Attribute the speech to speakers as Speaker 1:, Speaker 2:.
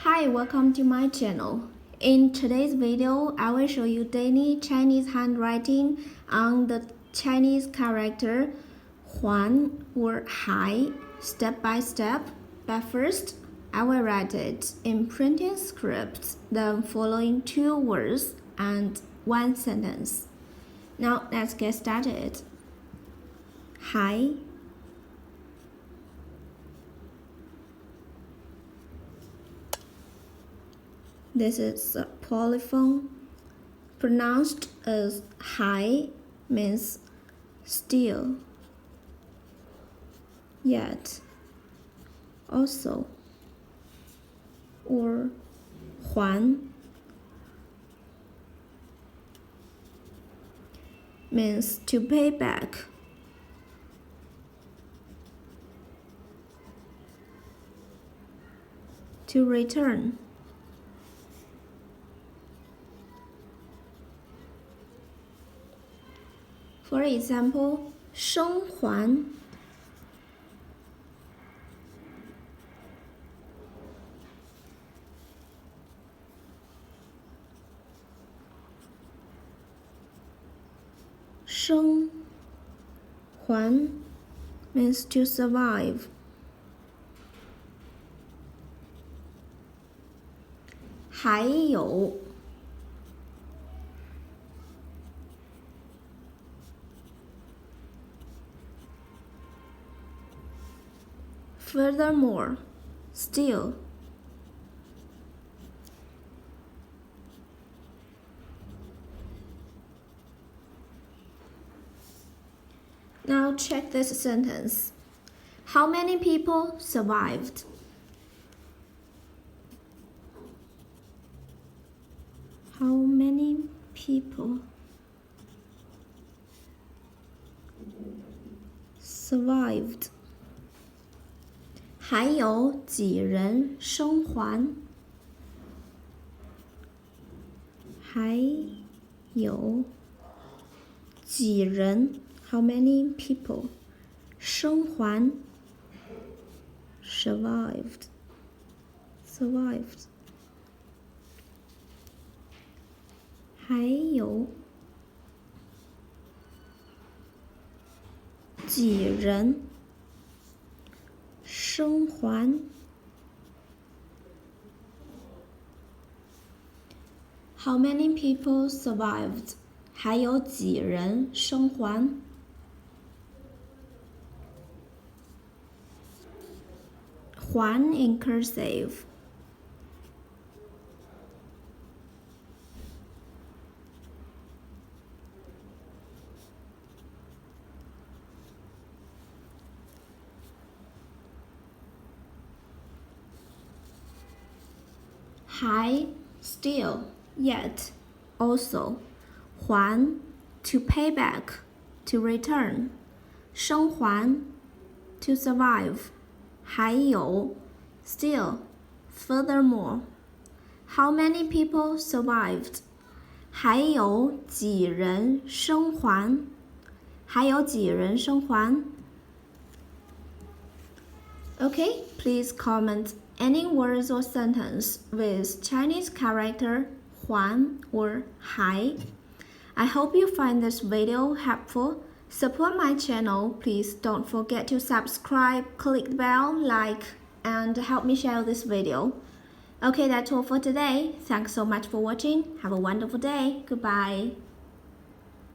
Speaker 1: Hi, welcome to my channel. In today's video, I will show you daily Chinese handwriting on the Chinese character huán or hai step by step. But first, I will write it in printing script, the following 2 words and 1 sentence. Now let's get started. Hai. This is a polyphone. Pronounced as hai means still, yet, also, or huán means to pay back. To return. For example, 生还 生还 means to survive. 还有 furthermore, still. Now check this sentence. How many people survived? How many people survived? 还有几人生还？还有几人 ？How many people 生还 ？survived. 还有几人生还 ？How many people survived? 还有几人生还？还 in cursive. Hai, still, yet, also. 还 to pay back, to return. 生还 to survive. 还有 still, furthermore. How many people survived? 还有几人生还？还有几人生还？ Okay, please comment any words or sentence with Chinese character huán or hai. I hope you find this video helpful. Support my channel. Please don't forget to subscribe, click the bell, like, and help me share this video. Okay, that's all for today. Thanks so much for watching. Have a wonderful day. Goodbye.